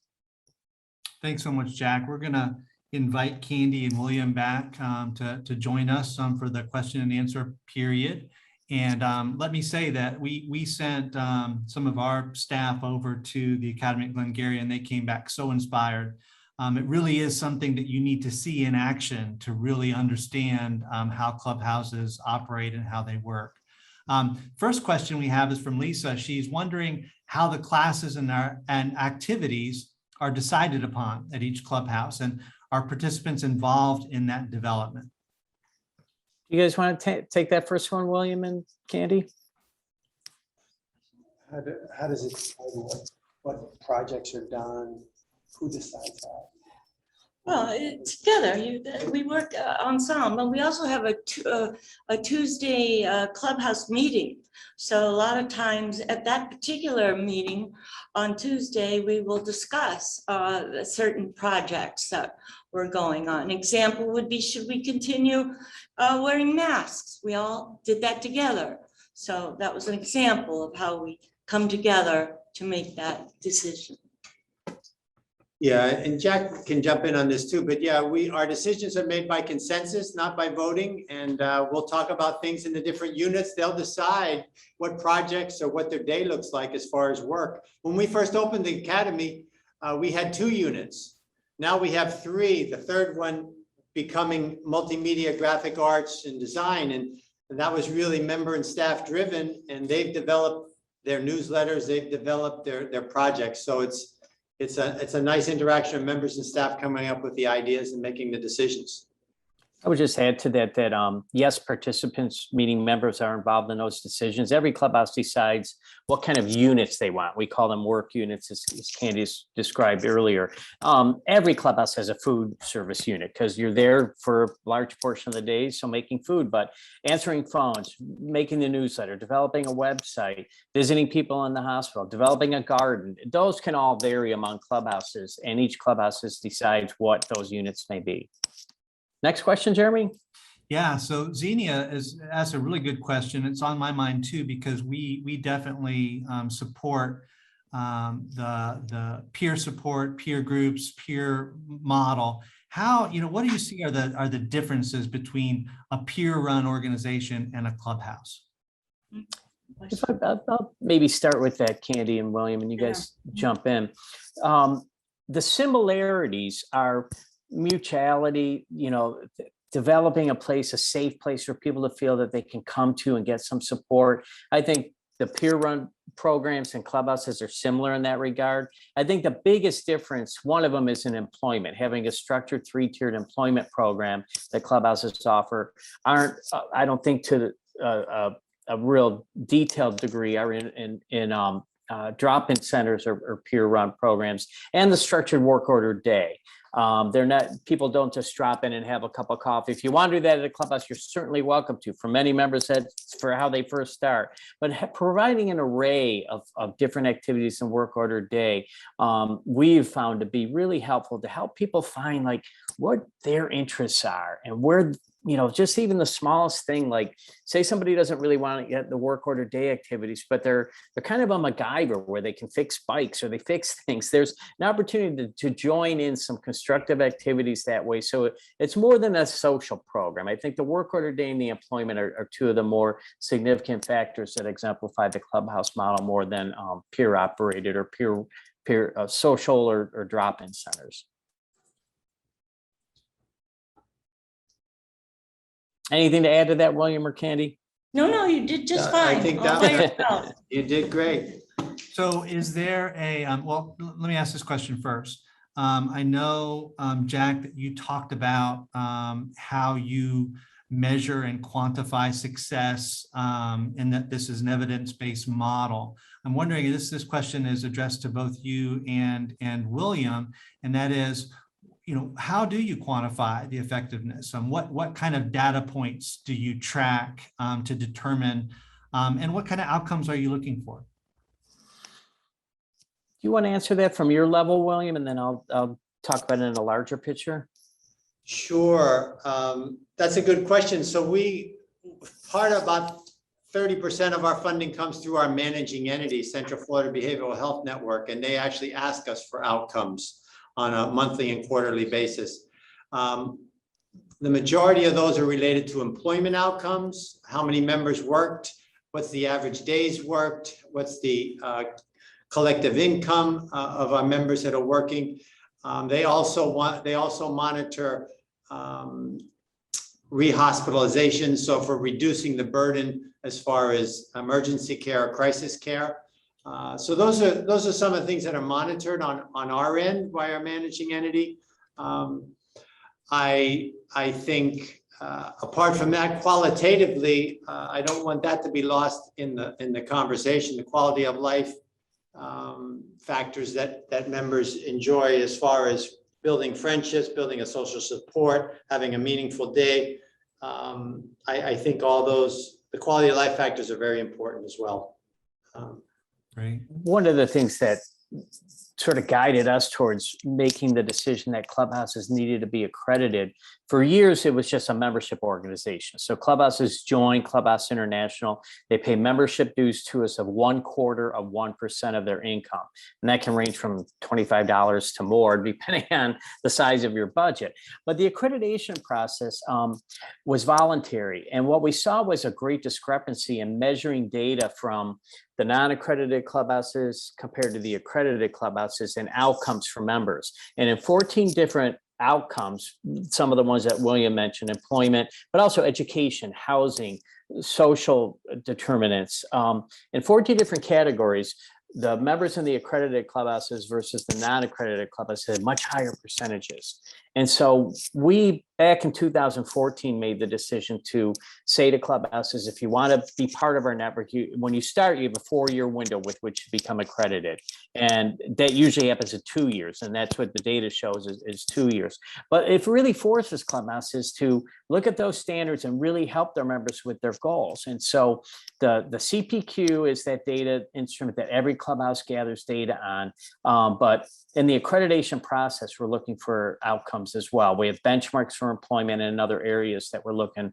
Speaker 1: Thanks so much, Jack. We're gonna invite Candy and William back to join us for the question and answer period. And let me say that we sent some of our staff over to the Academy at Glengarry, and they came back so inspired. It really is something that you need to see in action to really understand how clubhouses operate and how they work. First question we have is from Lisa. She's wondering how the classes and activities are decided upon at each clubhouse, and are participants involved in that development?
Speaker 2: You guys want to take that first one, William and Candy?
Speaker 6: How does it decide what projects are done? Who decides that?
Speaker 4: Well, together, we work ensemble. We also have a Tuesday clubhouse meeting. So a lot of times at that particular meeting on Tuesday, we will discuss certain projects that were going on. An example would be, should we continue wearing masks? We all did that together. So that was an example of how we come together to make that decision.
Speaker 3: Yeah, and Jack can jump in on this too, but yeah, our decisions are made by consensus, not by voting. And we'll talk about things in the different units. They'll decide what projects or what their day looks like as far as work. When we first opened the Academy, we had 2 units. Now we have 3, the third one becoming multimedia, graphic arts and design. And that was really member and staff driven, and they've developed their newsletters, they've developed their projects. So it's a nice interaction of members and staff coming up with the ideas and making the decisions.
Speaker 2: I would just add to that, yes, participants, meaning members, are involved in those decisions. Every clubhouse decides what kind of units they want. We call them work units, as Candy described earlier. Every clubhouse has a food service unit because you're there for a large portion of the day, so making food, but answering phones, making the newsletter, developing a website, visiting people in the hospital, developing a garden. Those can all vary among clubhouses, and each clubhouse decides what those units may be. Next question, Jeremy.
Speaker 1: Yeah, so Xenia has asked a really good question. It's on my mind too, because we definitely support the peer support, peer groups, peer model. How, what do you see are the differences between a peer-run organization and a clubhouse?
Speaker 2: I'll maybe start with that, Candy and William, and you guys jump in. The similarities are mutuality, developing a safe place for people to feel that they can come to and get some support. I think the peer-run programs and clubhouses are similar in that regard. I think the biggest difference, one of them is in employment. Having a structured 3-tiered employment program that clubhouses offer aren't, I don't think, to a real detailed degree, are in drop-in centers or peer-run programs, and the structured work order day. They're not, people don't just drop in and have a cup of coffee. If you want to do that at a clubhouse, you're certainly welcome to. For many members, that's for how they first start. But providing an array of different activities and work order day, we've found to be really helpful to help people find what their interests are and where, just even the smallest thing, like say somebody doesn't really want to get the work order day activities, but they're kind of a MacGyver where they can fix bikes or they fix things. There's an opportunity to join in some constructive activities that way. So it's more than a social program. I think the work order day and the employment are 2 of the more significant factors that exemplify the clubhouse model more than peer operated or peer social or drop-in centers. Anything to add to that, William or Candy?
Speaker 4: No, you did just fine.
Speaker 3: I think
Speaker 4: all by yourself.
Speaker 3: You did great.
Speaker 1: So is there well, let me ask this question first. I know, Jack, that you talked about how you measure and quantify success, and that this is an evidence-based model. I'm wondering if this question is addressed to both you and William, and that is, how do you quantify the effectiveness? What kind of data points do you track to determine, and what kind of outcomes are you looking for?
Speaker 2: Do you want to answer that from your level, William, and then I'll talk about it in a larger picture?
Speaker 3: Sure. That's a good question. So about 30% of our funding comes through our managing entity, Central Florida Behavioral Health Network, and they actually ask us for outcomes on a monthly and quarterly basis. The majority of those are related to employment outcomes, how many members worked, what's the average days worked, what's the collective income of our members that are working. They also monitor rehospitalization, so for reducing the burden as far as emergency care or crisis care. So those are some of the things that are monitored on our end by our managing entity. I think apart from that, qualitatively, I don't want that to be lost in the conversation. The quality of life factors that members enjoy, as far as building friendships, building a social support, having a meaningful day. I think all those, the quality of life factors are very important as well.
Speaker 1: Right.
Speaker 2: One of the things that sort of guided us towards making the decision that Clubhouses needed to be accredited. For years, it was just a membership organization. So Clubhouses joined Clubhouse International. They pay membership dues to us of 1/4 of 1% of their income. And that can range from $25 to more, depending on the size of your budget. But the accreditation process was voluntary. And what we saw was a great discrepancy in measuring data from the non-accredited clubhouses compared to the accredited clubhouses and outcomes for members. And in 14 different outcomes, some of the ones that William mentioned, employment, but also education, housing, social determinants, in 14 different categories, the members in the accredited clubhouses versus the non-accredited clubhouses had much higher percentages. And so we, back in 2014, made the decision to say to clubhouses, if you want to be part of our network, when you start, you have a 4-year window with which to become accredited. And that usually happens in 2 years. And that's what the data shows is 2 years. But it really forces clubhouses to look at those standards and really help their members with their goals. And so the CPQ is that data instrument that every clubhouse gathers data on. But in the accreditation process, we're looking for outcomes as well. We have benchmarks for employment and other areas that we're looking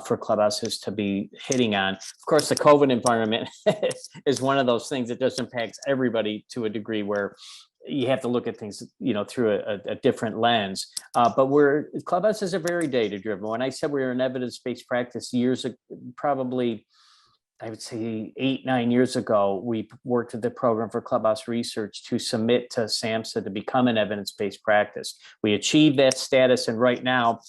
Speaker 2: for clubhouses to be hitting on. Of course, the COVID environment is one of those things that just impacts everybody to a degree where you have to look at things, through a different lens. But clubhouses are very data driven. When I said we were an evidence-based practice probably, I would say 8-9 years ago, we worked with the program for Clubhouse Research to submit to SAMHSA to become an evidence-based practice. We achieved that status, and right now,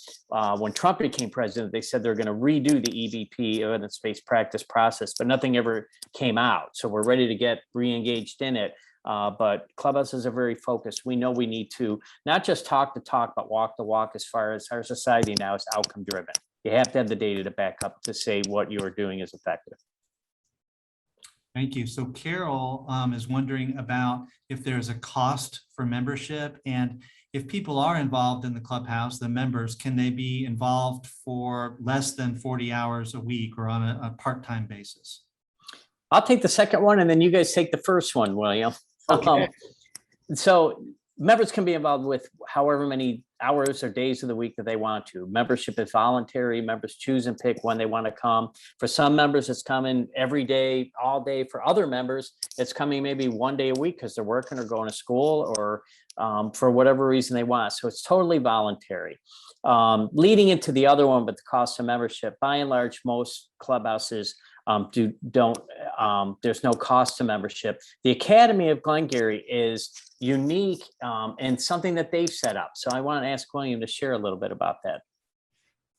Speaker 2: when Trump became president, they said they're going to redo the EBP, evidence-based practice process, but nothing ever came out. So we're ready to get re-engaged in it. But clubhouses are very focused. We know we need to not just talk the talk, but walk the walk, as far as our society now is outcome driven. You have to have the data to back up to say what you're doing is effective.
Speaker 1: Thank you. So Carol is wondering about if there's a cost for membership, and if people are involved in the clubhouse, the members, can they be involved for less than 40 hours a week or on a part-time basis?
Speaker 2: I'll take the second one, and then you guys take the first one, William.
Speaker 3: Okay.
Speaker 2: So members can be involved with however many hours or days of the week that they want to. Membership is voluntary. Members choose and pick when they want to come. For some members, it's coming every day, all day. For other members, it's coming maybe one day a week because they're working or going to school, or for whatever reason they want. So it's totally voluntary. Leading into the other one, but the cost of membership, by and large, most clubhouses there's no cost to membership. The Academy of Glengarry is unique and something that they've set up. So I want to ask William to share a little bit about that.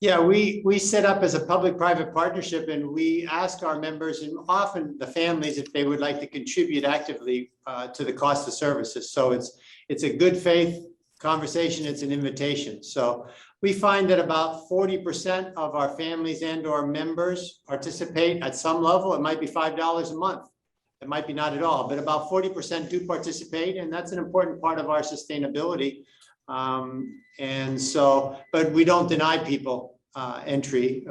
Speaker 3: Yeah, we set up as a public-private partnership, and we ask our members, and often the families, if they would like to contribute actively to the cost of services. So it's a good faith conversation. It's an invitation. So we find that about 40% of our families and or members participate at some level. It might be $5 a month. It might be not at all, but about 40% do participate. And that's an important part of our sustainability. And so, but we don't deny people entry.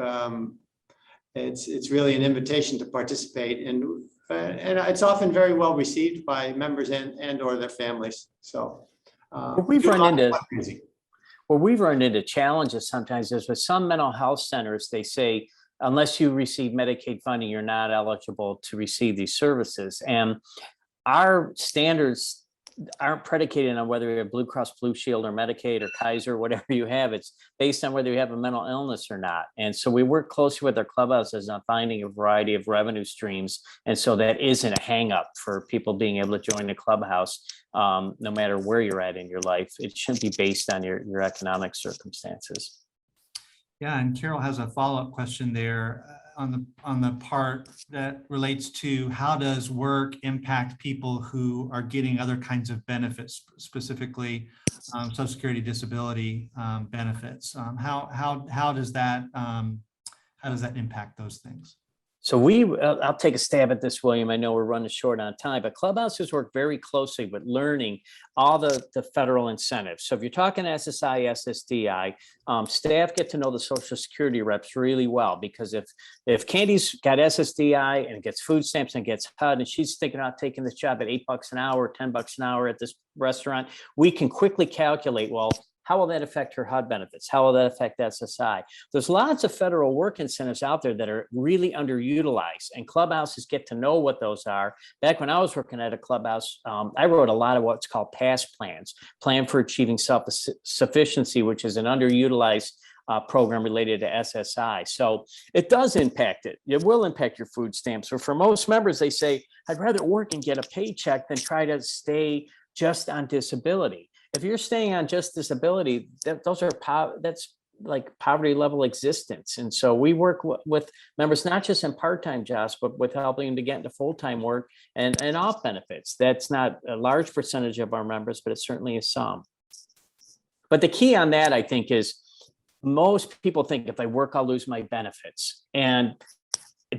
Speaker 3: It's really an invitation to participate, and it's often very well received by members and or their families. So
Speaker 2: we've run into challenges sometimes is with some mental health centers, they say, unless you receive Medicaid funding, you're not eligible to receive these services. And our standards aren't predicated on whether you have Blue Cross Blue Shield or Medicaid or Kaiser, whatever you have. It's based on whether you have a mental illness or not. And so we work closely with our clubhouses on finding a variety of revenue streams. And so that isn't a hang up for people being able to join the clubhouse, no matter where you're at in your life. It shouldn't be based on your economic circumstances.
Speaker 1: Yeah, and Carol has a follow-up question there on the part that relates to how does work impact people who are getting other kinds of benefits, specifically Social Security disability benefits. How does that impact those things?
Speaker 2: So I'll take a stab at this, William. I know we're running short on time, but clubhouses work very closely with learning all the federal incentives. So if you're talking SSI, SSDI, staff get to know the Social Security reps really well, because if Candy's got SSDI and gets food stamps and gets HUD, and she's thinking about taking this job at $8 an hour, $10 an hour at this restaurant, we can quickly calculate, well, how will that affect her HUD benefits? How will that affect SSI? There's lots of federal work incentives out there that are really underutilized, and clubhouses get to know what those are. Back when I was working at a clubhouse, I wrote a lot of what's called PASS plans, Plan for Achieving Self-Sufficiency, which is an underutilized program related to SSI. So it does impact it. It will impact your food stamps. So for most members, they say, I'd rather work and get a paycheck than try to stay just on disability. If you're staying on just disability, that's like poverty level existence. And so we work with members, not just in part-time jobs, but with helping them to get into full-time work and off benefits. That's not a large percentage of our members, but it certainly is some. But the key on that, I think, is most people think if I work, I'll lose my benefits. And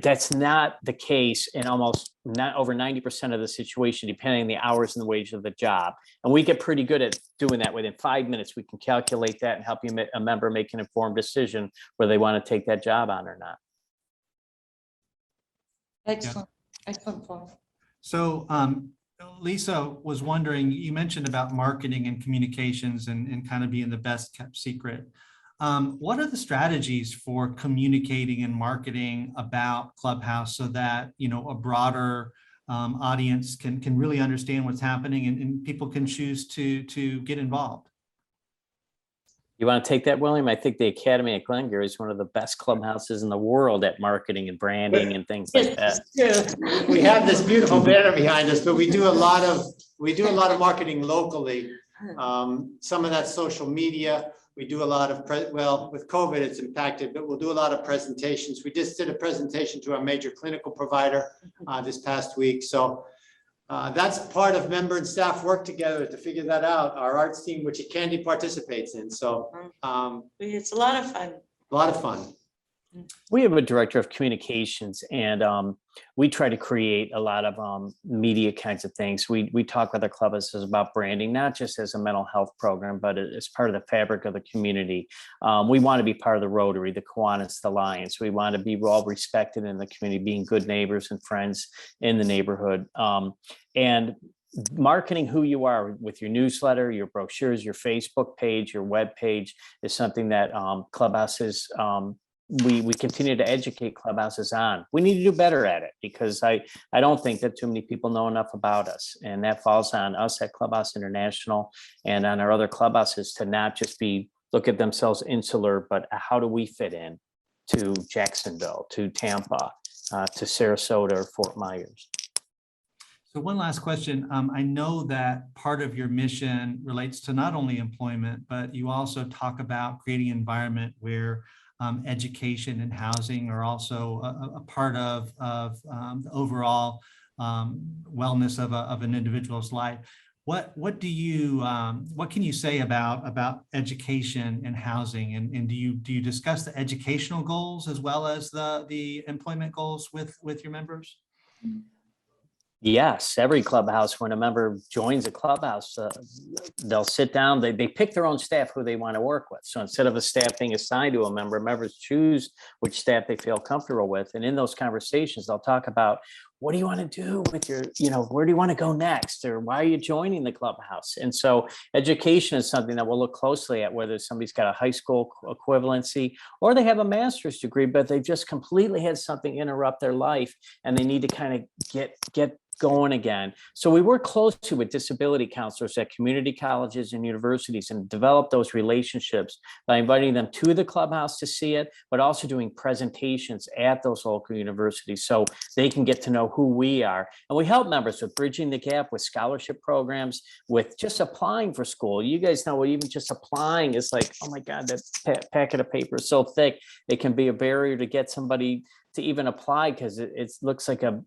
Speaker 2: that's not the case in almost not over 90% of the situation, depending on the hours and the wage of the job. And we get pretty good at doing that. Within 5 minutes, we can calculate that and help a member make an informed decision whether they want to take that job on or not.
Speaker 4: Excellent. Excellent point.
Speaker 1: So Lisa was wondering, you mentioned about marketing and communications and kind of being the best kept secret. What are the strategies for communicating and marketing about Clubhouse so that, you know, a broader audience can really understand what's happening and people can choose to get involved?
Speaker 2: You want to take that, William? I think the Academy at Glengarry is one of the best clubhouses in the world at marketing and branding and things like that.
Speaker 3: Yeah, we have this beautiful banner behind us, but we do a lot of marketing locally. Some of that's social media. We do a lot of, well, with COVID, it's impacted, but we'll do a lot of presentations. We just did a presentation to our major clinical provider this past week. So that's part of member and staff work together to figure that out. Our arts team, which Candy participates in. So
Speaker 4: it's a lot of fun.
Speaker 3: A lot of fun.
Speaker 2: We have a director of communications, and we try to create a lot of media kinds of things. We talk with our clubhouses about branding, not just as a mental health program, but as part of the fabric of the community. We want to be part of the Rotary, the Kiwanis, the Lions. We want to be well respected in the community, being good neighbors and friends in the neighborhood. And marketing who you are with your newsletter, your brochures, your Facebook page, your web page is something that clubhouses we continue to educate clubhouses on. We need to do better at it, because I don't think that too many people know enough about us, and that falls on us at Clubhouse International and on our other clubhouses to not just look at themselves insular, but how do we fit in to Jacksonville, to Tampa, to Sarasota or Fort Myers.
Speaker 1: So one last question. I know that part of your mission relates to not only employment, but you also talk about creating an environment where education and housing are also a part of the overall wellness of an individual's life. What can you say about education and housing, and do you discuss the educational goals as well as the employment goals with your members?
Speaker 2: Yes, every clubhouse, when a member joins a clubhouse, they'll sit down, they pick their own staff who they want to work with. So instead of a staff being assigned to a member, members choose which staff they feel comfortable with. And in those conversations, they'll talk about, what do you want to do with your, where do you want to go next? Or why are you joining the clubhouse? And so education is something that we'll look closely at, whether somebody's got a high school equivalency or they have a master's degree, but they've just completely had something interrupt their life and they need to kind of get going again. So we work closely with disability counselors at community colleges and universities and develop those relationships by inviting them to the clubhouse to see it, but also doing presentations at those local universities so they can get to know who we are. And we help members with bridging the gap with scholarship programs, with just applying for school. You guys know even just applying is like, oh my God, that packet of paper is so thick. It can be a barrier to get somebody to even apply because it looks like a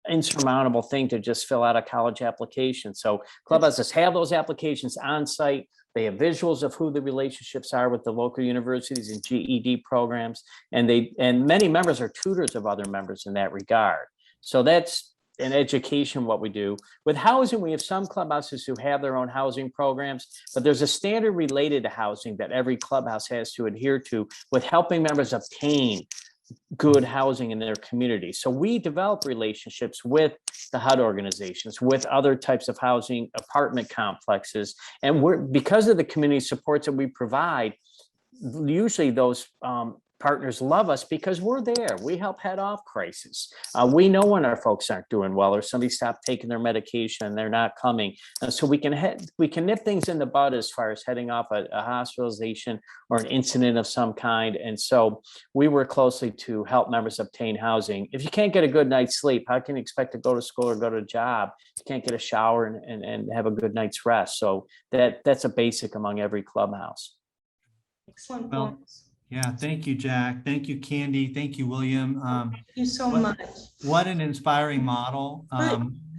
Speaker 2: insurmountable thing to just fill out a college application. So clubhouses have those applications on site. They have visuals of who the relationships are with the local universities and GED programs. And many members are tutors of other members in that regard. So that's in education what we do. With housing, we have some clubhouses who have their own housing programs, but there's a standard related to housing that every clubhouse has to adhere to with helping members obtain good housing in their community. So we develop relationships with the HUD organizations, with other types of housing apartment complexes. And because of the community supports that we provide, usually those partners love us because we're there. We help head off crisis. We know when our folks aren't doing well or somebody stopped taking their medication and they're not coming. So we can nip things in the bud as far as heading off a hospitalization or an incident of some kind. And so we work closely to help members obtain housing. If you can't get a good night's sleep, how can you expect to go to school or go to a job? You can't get a shower and have a good night's rest. So that's a basic among every clubhouse.
Speaker 4: Excellent
Speaker 1: Well,
Speaker 4: points.
Speaker 1: yeah, thank you, Jack. Thank you, Candy. Thank you, William.
Speaker 4: Thank you so much.
Speaker 1: What an inspiring model.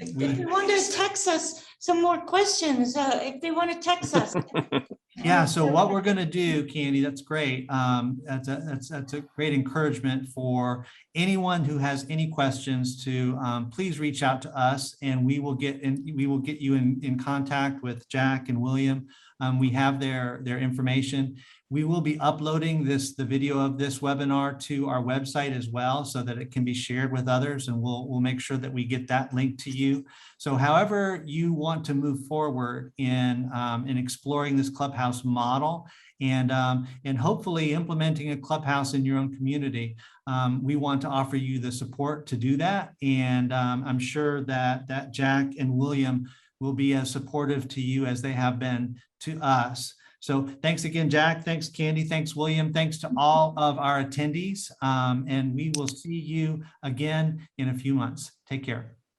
Speaker 4: If you want to text us some more questions, if they want to text us.
Speaker 1: Yeah, so what we're going to do, Candy, that's great. That's a great encouragement for anyone who has any questions to please reach out to us, and we will get you in contact with Jack and William. We have their information. We will be uploading the video of this webinar to our website as well, so that it can be shared with others, and we'll make sure that we get that link to you. So however you want to move forward in exploring this Clubhouse model and hopefully implementing a Clubhouse in your own community, we want to offer you the support to do that. And I'm sure that Jack and William will be as supportive to you as they have been to us. So thanks again, Jack. Thanks, Candy. Thanks, William. Thanks to all of our attendees. And we will see you again in a few months. Take care.